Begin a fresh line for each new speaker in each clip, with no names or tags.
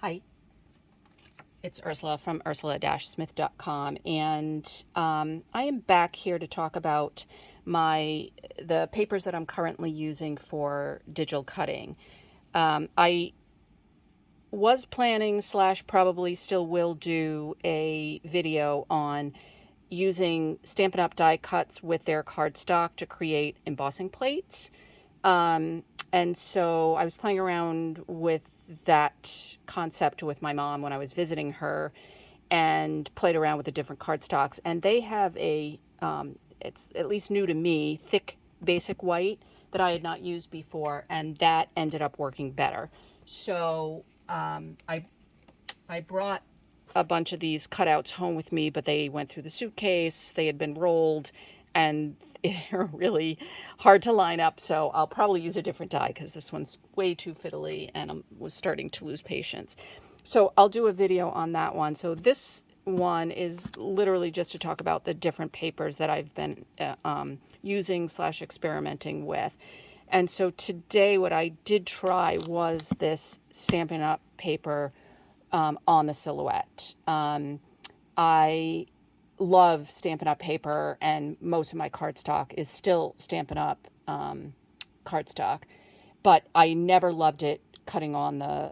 Hi, it's Ursula from ursula-smith.com, and I am back here to talk about the papers that I'm currently using for digital cutting. I was planning / probably still will do a video on using Stampin' Up! Die cuts with their cardstock to create embossing plates. And so I was playing around with that concept with my mom when I was visiting her and played around with the different cardstocks. And they have it's at least new to me, thick basic white that I had not used before, and that ended up working better. So I brought a bunch of these cutouts home with me, but they went through the suitcase, they had been rolled, and they're really hard to line up, so I'll probably use a different die because this one's way too fiddly and I was starting to lose patience. So I'll do a video on that one. So this one is literally just to talk about the different papers that I've been using / experimenting with. And so today what I did try was this Stampin' Up! Paper on the silhouette. I love Stampin' Up! Paper, and most of my cardstock is still Stampin' Up! Cardstock, but I never loved it cutting on the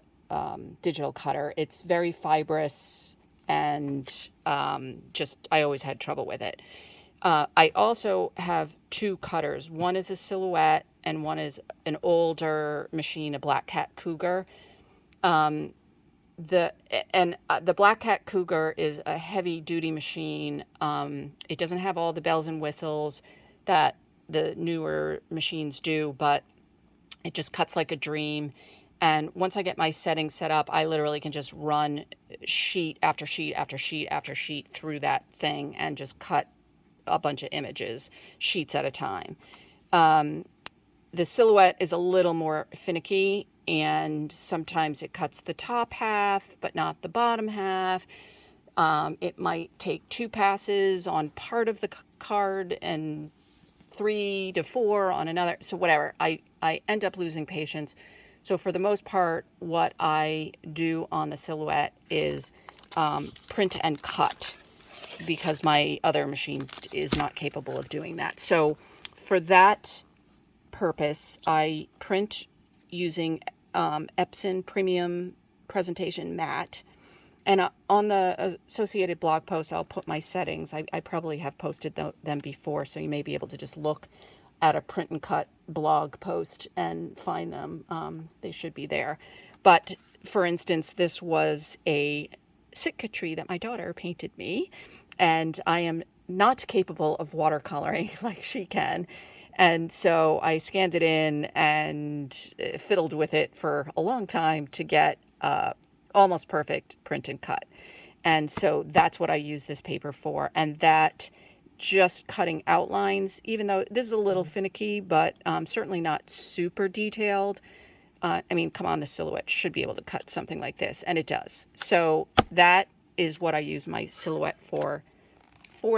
digital cutter. It's very fibrous, and I always had trouble with it. I also have two cutters. One is a silhouette, and one is an older machine, a Black Cat Cougar. The Black Cat Cougar is a heavy duty machine. It doesn't have all the bells and whistles that the newer machines do, but it just cuts like a dream. And once I get my settings set up, I literally can just run sheet after sheet after sheet after sheet through that thing and just cut a bunch of images, sheets at a time. The silhouette is a little more finicky, and sometimes it cuts the top half, but not the bottom half. It might take 2 passes on part of the card and 3 to 4 on another. So whatever, I end up losing patience. So for the most part, what I do on the silhouette is print and cut, because my other machine is not capable of doing that. So for that purpose, I print using Epson Premium Presentation Matte. And on the associated blog post, I'll put my settings. I probably have posted them before, so you may be able to just look at a print and cut blog post and find them. They should be there. But for instance, this was a Sitka tree that my daughter painted me, and I am not capable of watercoloring like she can. And so I scanned it in and fiddled with it for a long time to get almost perfect print and cut. And so that's what I use this paper for. And that just cutting outlines, even though this is a little finicky, but certainly not super detailed. I mean, come on, the silhouette should be able to cut something like this, and it does. So that is what I use my silhouette for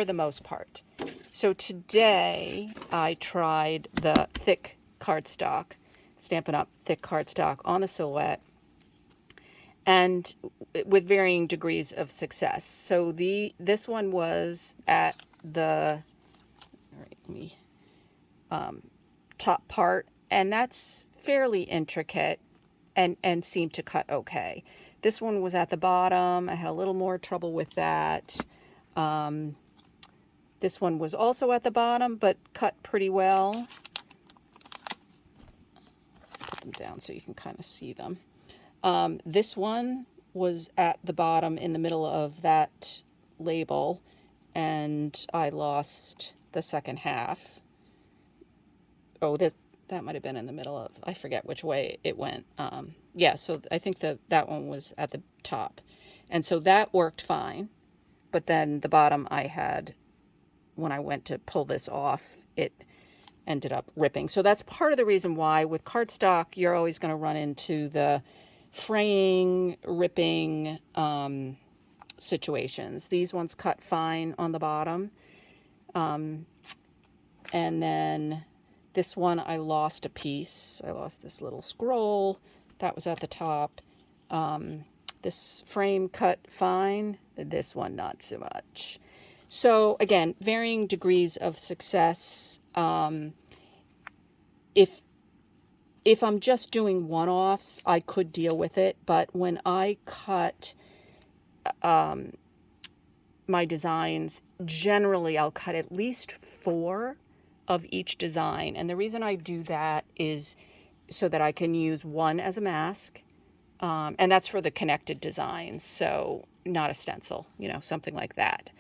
the most part. So today I tried the thick cardstock, Stampin' Up! Thick cardstock on the silhouette, and with varying degrees of success. So this one was at the top part, and that's fairly intricate and seemed to cut okay. This one was at the bottom. I had a little more trouble with that. This one was also at the bottom, but cut pretty well. Put them down so you can kind of see them. This one was at the bottom in the middle of that label, and I lost the second half. Oh, that might have been in the middle of, I forget which way it went. Yeah, so I think that one was at the top. And so that worked fine. But then the bottom I had, when I went to pull this off, it ended up ripping. So that's part of the reason why with cardstock, you're always going to run into the fraying, ripping situations. These ones cut fine on the bottom. And then this one, I lost a piece. I lost this little scroll that was at the top. This frame cut fine, this one not so much. So again, varying degrees of success. If I'm just doing one-offs, I could deal with it, but when I cut my designs, generally I'll cut at least 4 of each design. And the reason I do that is so that I can use one as a mask, and that's for the connected designs, so not a stencil, something like that.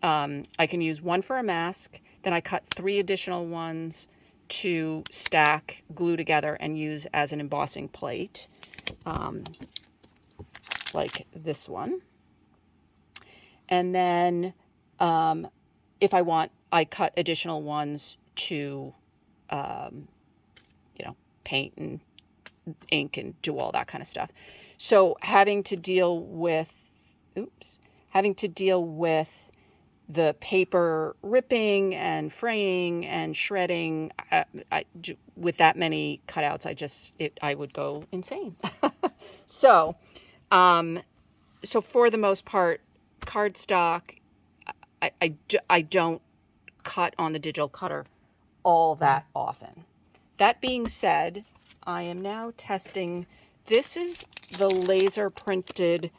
I can use one for a mask, then I cut 3 additional ones to stack, glue together, and use as an embossing plate, like this one. And then if I want, I cut additional ones to, paint and ink and do all that kind of stuff. So having to deal with the paper ripping and fraying and shredding, with that many cutouts, I would go insane. So for the most part, cardstock, I don't cut on the digital cutter all that often. That being said, I am now testing. This is the laser printable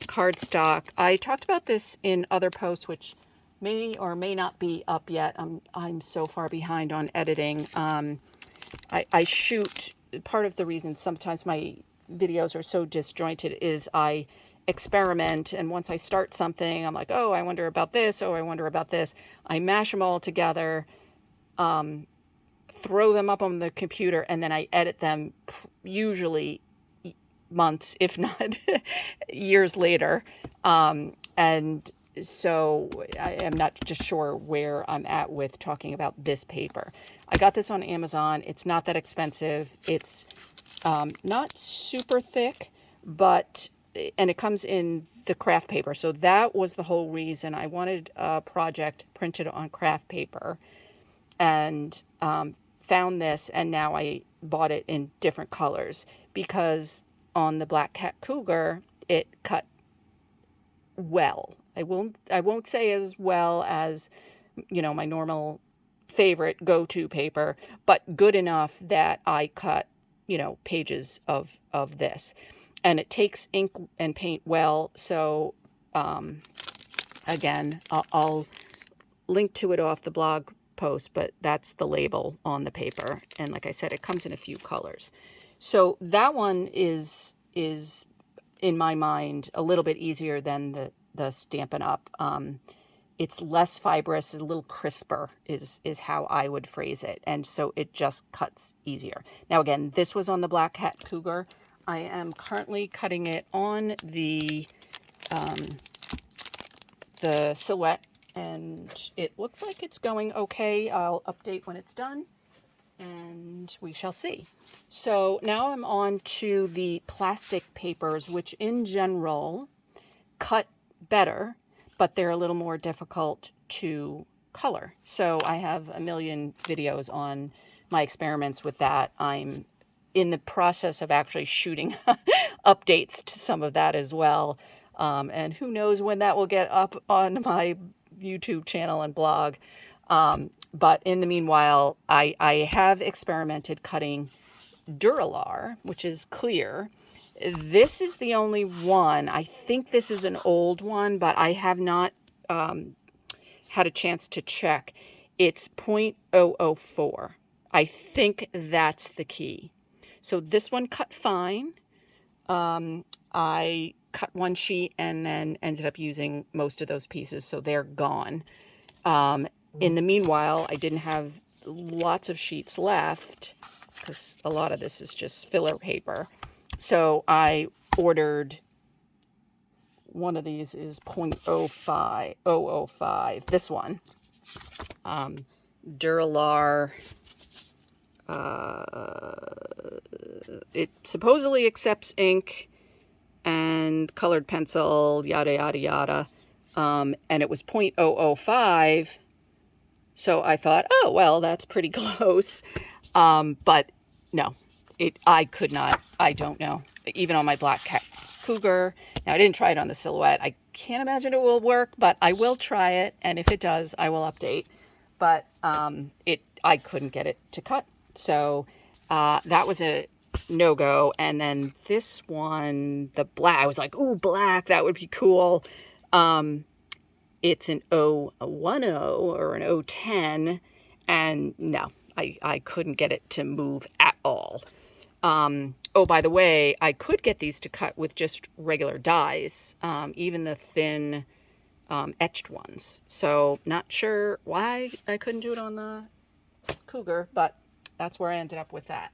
cardstock. I talked about this in other posts, which may or may not be up yet. I'm so far behind on editing. I shoot. Part of the reason sometimes my videos are so disjointed is I experiment, and once I start something, I'm like, oh, I wonder about this. Oh, I wonder about this. I mash them all together, throw them up on the computer, and then I edit them, usually months, if not years later. And so I am not just sure where I'm at with talking about this paper. I got this on Amazon. It's not that expensive. It's not super thick, and it comes in the craft paper. So that was the whole reason I wanted a project printed on craft paper, and found this, and now I bought it in different colors because on the Black Cat Cougar it cut well. I won't say as well as my normal favorite go-to paper, but good enough that I cut pages of this, and it takes ink and paint well. So again, I'll link to it off the blog post, but that's the label on the paper, and like I said, it comes in a few colors. So that one is in my mind a little bit easier than the Stampin' Up. It's less fibrous, a little crisper is how I would phrase it, and so it just cuts easier. Now again, this was on the Black Cat Cougar. I am currently cutting it on the Silhouette, and it looks like it's going okay. I'll update when it's done, and we shall see. So now I'm on to the plastic papers, which in general cut better, but they're a little more difficult to color. So I have a million videos on my experiments with that. I'm in the process of actually shooting updates to some of that as well. And who knows when that will get up on my YouTube channel and blog. But in the meanwhile, I have experimented cutting Dur-Lar, which is clear. This is the only one. I think this is an old one, but I have not had a chance to check. It's 0.004. I think that's the key. So this one cut fine. I cut one sheet and then ended up using most of those pieces, so they're gone. In the meanwhile, I didn't have lots of sheets left because a lot of this is just filler paper. So I ordered, one of these is 0.05, this one. Dur-Lar. It supposedly accepts ink and colored pencil, yada, yada, yada. And it was 0.005. So I thought, oh, well, that's pretty close. But no, I could not, I don't know. Even on my Black Cat Cougar. Now, I didn't try it on the silhouette. I can't imagine it will work, but I will try it. And if it does, I will update. But I couldn't get it to cut. So that was a no-go. And then this one, the black, I was like, ooh, black, that would be cool. It's an 010 or an 010, and no, I couldn't get it to move at all. Oh, by the way, I could get these to cut with just regular dies, even the thin etched ones. So not sure why I couldn't do it on the Cougar, but that's where I ended up with that.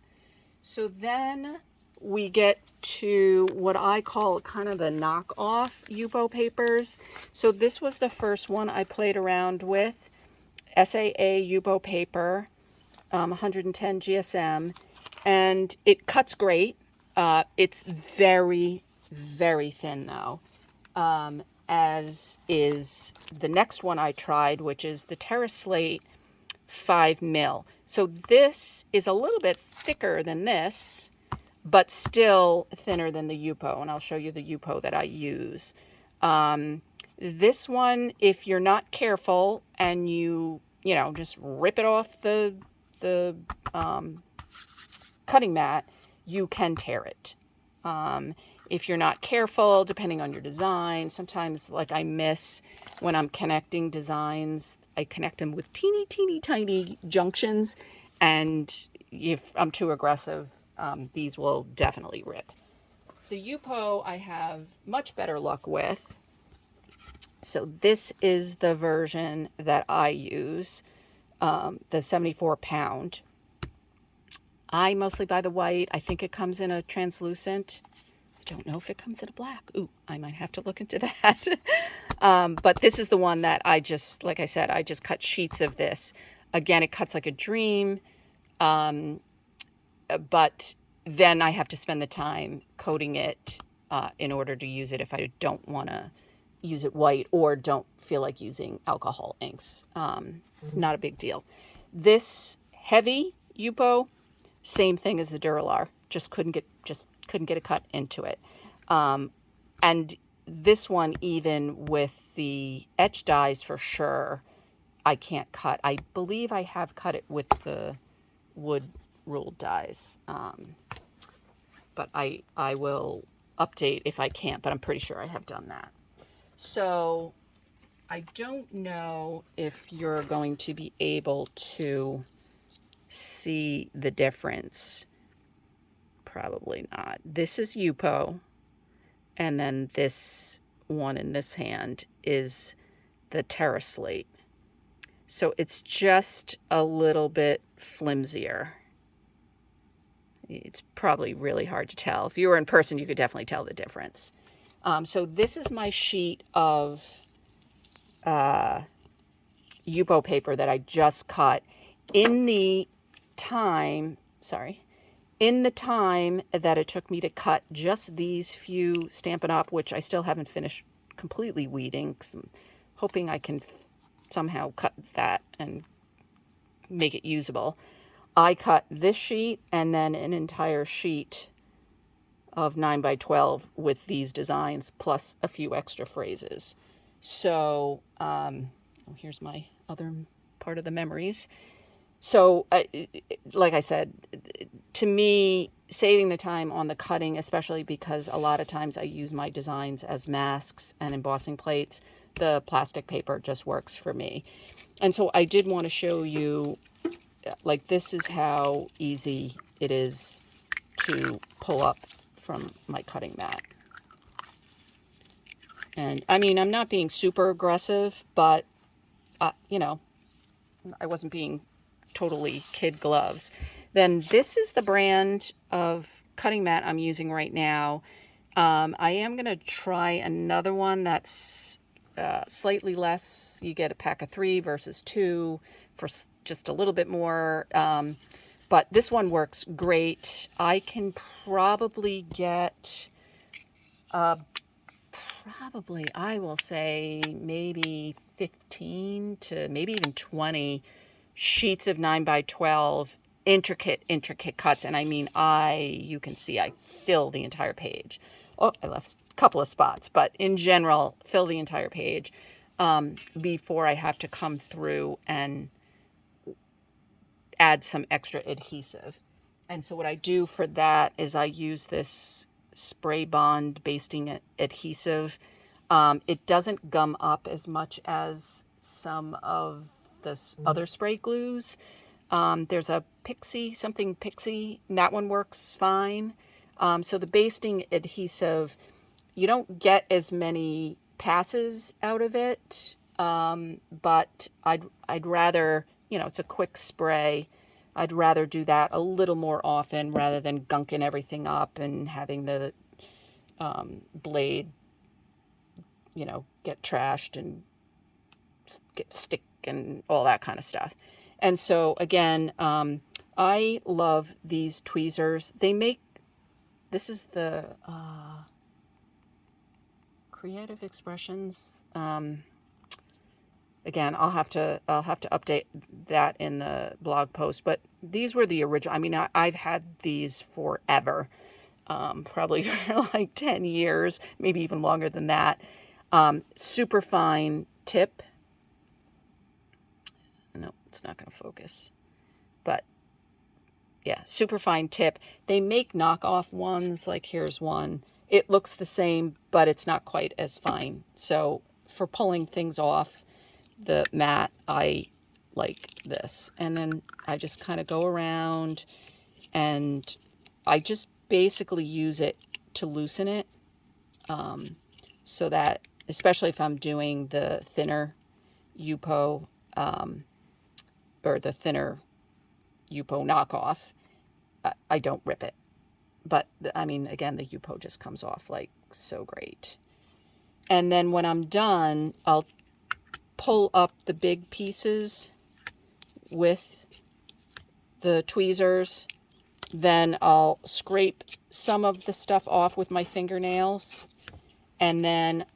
So then we get to what I call kind of the knockoff Yupo papers. So this was the first one I played around with. SAA Yupo paper, 110 GSM, and it cuts great. It's very, very thin though, as is the next one I tried, which is the Terra Slate 5 mil. So this is a little bit thicker than this, but still thinner than the Yupo, and I'll show you the Yupo that I use. This one, if you're not careful and you just rip it off the cutting mat, you can tear it. If you're not careful, depending on your design, sometimes like I miss when I'm connecting designs, I connect them with teeny, teeny, tiny junctions, and if I'm too aggressive, these will definitely rip. The Yupo I have much better luck with. So this is the version that I use, the 74 pound. I mostly buy the white. I think it comes in a translucent. I don't know if it comes in a black. Ooh, I might have to look into that. But this is the one that I just, like I said, I just cut sheets of this. Again, it cuts like a dream. But then I have to spend the time coating it in order to use it if I don't want to use it white or don't feel like using alcohol inks. Not a big deal. This heavy Yupo, same thing as the Dur-Lar. Just couldn't get a cut into it. And this one, even with the etch dies for sure, I can't cut. I believe I have cut it with the wood ruled dies. But I will update if I can't, but I'm pretty sure I have done that. So I don't know if you're going to be able to see the difference. Probably not. This is Yupo, and then this one in this hand is the Terra Slate. So it's just a little bit flimsier. It's probably really hard to tell. If you were in person, you could definitely tell the difference. So this is my sheet of Yupo paper that I just cut in the time that it took me to cut just these few Stampin' Up, which I still haven't finished completely weeding, 'cause I'm hoping I can somehow cut that and make it usable. I cut this sheet and then an entire sheet of 9x12 with these designs, plus a few extra phrases. So here's my other part of the memories. So like I said, to me, saving the time on the cutting, especially because a lot of times I use my designs as masks and embossing plates, the plastic paper just works for me. And so I did want to show you, like, this is how easy it is to pull up from my cutting mat. And I mean, I'm not being super aggressive, but I wasn't being totally kid gloves. Then this is the brand of cutting mat I'm using right now. I am going to try another one that's slightly less. You get a pack of 3 versus 2 for just a little bit more. But this one works great. I can probably get, I will say maybe 15 to maybe even 20 sheets of 9x12 intricate cuts. And I mean, you can see I fill the entire page. Oh, I left a couple of spots, but in general, fill the entire page before I have to come through and add some extra adhesive. And so what I do for that is I use this spray bond basting adhesive. It doesn't gum up as much as some of the other spray glues. There's a something pixie, and that one works fine. So the basting adhesive, you don't get as many passes out of it, but I'd rather, it's a quick spray. I'd rather do that a little more often rather than gunking everything up and having the blade, get trashed and stick and all that kind of stuff. And so again, I love these tweezers. This is the Creative Expressions. Again, I'll have to update that in the blog post, but these were the original. I mean, I've had these forever, probably for like 10 years, maybe even longer than that. Super fine tip. No, it's not going to focus, but yeah, super fine tip. They make knockoff ones, like here's one. It looks the same, but it's not quite as fine. So for pulling things off the mat, I like this. And then I just kind of go around and I just basically use it to loosen it, so that, especially if I'm doing the thinner Yupo, or the thinner Yupo knockoff, I don't rip it. But I mean, again, the Yupo just comes off like so great. And then when I'm done, I'll pull up the big pieces with the tweezers. Then I'll scrape some of the stuff off with my fingernails. And then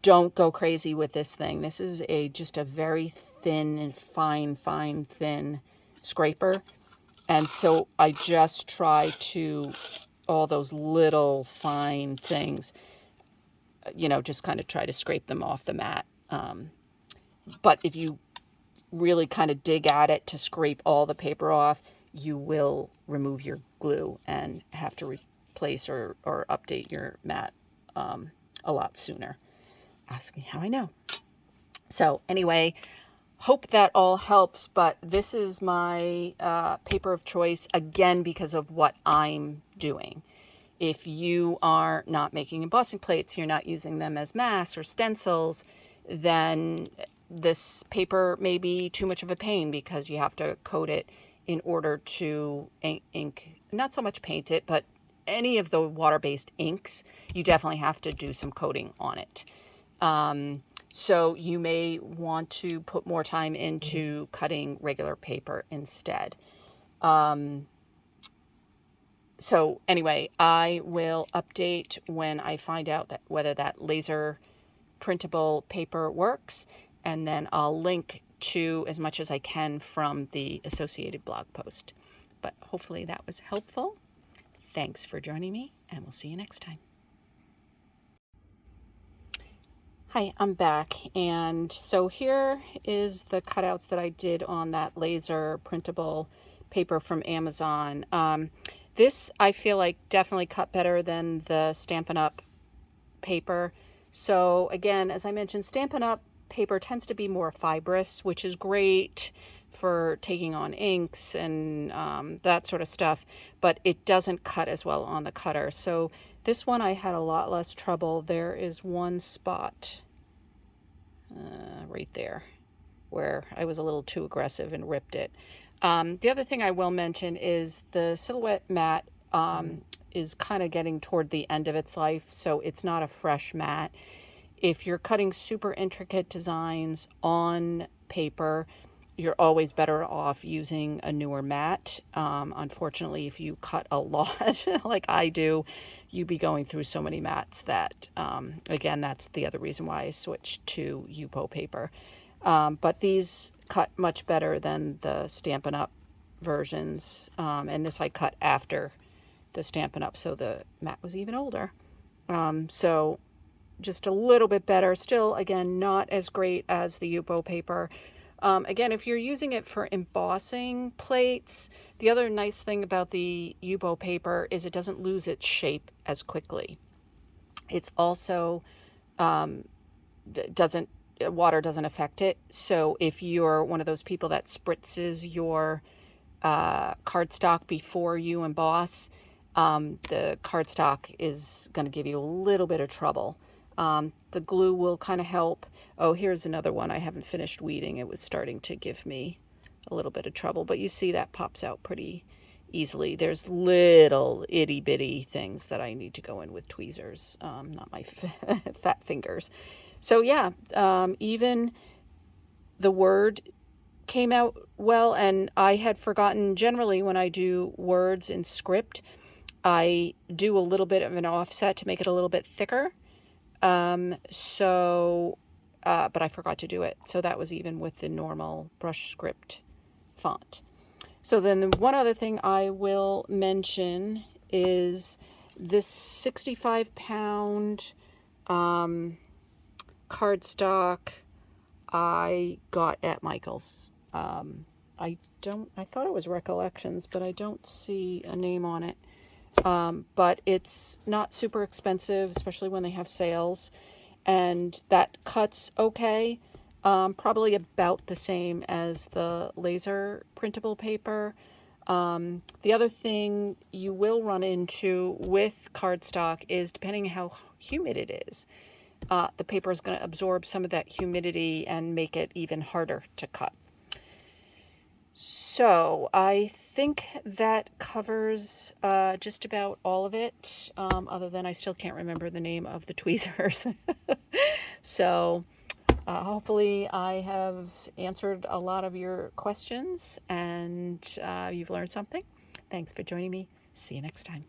don't go crazy with this thing. This is just a very thin and fine, thin scraper. And so I just try to, all those little fine things, just kind of try to scrape them off the mat. But if you really kind of dig at it to scrape all the paper off, you will remove your glue and have to replace or update your mat a lot sooner. Ask me how I know. So anyway, hope that all helps, but this is my paper of choice, again, because of what I'm doing. If you are not making embossing plates, you're not using them as masks or stencils, then this paper may be too much of a pain because you have to coat it in order to ink, not so much paint it, but any of the water-based inks, you definitely have to do some coating on it. So you may want to put more time into cutting regular paper instead. So anyway, I will update when I find out whether that laser printable paper works, and then I'll link to as much as I can from the associated blog post. But hopefully that was helpful. Thanks for joining me, and we'll see you next time. Hi, I'm back, and so here is the cutouts that I did on that laser printable paper from Amazon. This I feel like definitely cut better than the Stampin' Up! Paper. So again, as I mentioned, Stampin' Up! Paper tends to be more fibrous, which is great for taking on inks and that sort of stuff, but it doesn't cut as well on the cutter. So this one I had a lot less trouble. There is one spot right there where I was a little too aggressive and ripped it. The other thing I will mention is the Silhouette mat is kind of getting toward the end of its life, so it's not a fresh mat. If you're cutting super intricate designs on paper, you're always better off using a newer mat. Unfortunately, if you cut a lot like I do, you'd be going through so many mats that, again, that's the other reason why I switched to Yupo paper. But these cut much better than the Stampin' Up! versions. And this I cut after the Stampin' Up, so the mat was even older. So just a little bit better. Still, again, not as great as the Yupo paper. Again, if you're using it for embossing plates, the other nice thing about the Yupo paper is it doesn't lose its shape as quickly. It's also water doesn't affect it. So if you're one of those people that spritzes your cardstock before you emboss, the cardstock is going to give you a little bit of trouble. The glue will kind of help. Oh, here's another one I haven't finished weeding. It was starting to give me a little bit of trouble, but you see that pops out pretty easily. There's little itty bitty things that I need to go in with tweezers, not my fat fingers. So yeah, even the word came out well, and I had forgotten, generally when I do words in script, I do a little bit of an offset to make it a little bit thicker. But I forgot to do it. So that was even with the normal brush script font. So then the one other thing I will mention is this 65-pound cardstock I got at Michael's. I thought it was Recollections, but I don't see a name on it. But it's not super expensive, especially when they have sales, and that cuts okay. Probably about the same as the laser printable paper. The other thing you will run into with cardstock is, depending on how humid it is, the paper is going to absorb some of that humidity and make it even harder to cut. So I think that covers just about all of it, other than I still can't remember the name of the tweezers. So hopefully I have answered a lot of your questions, and you've learned something. Thanks for joining me. See you next time.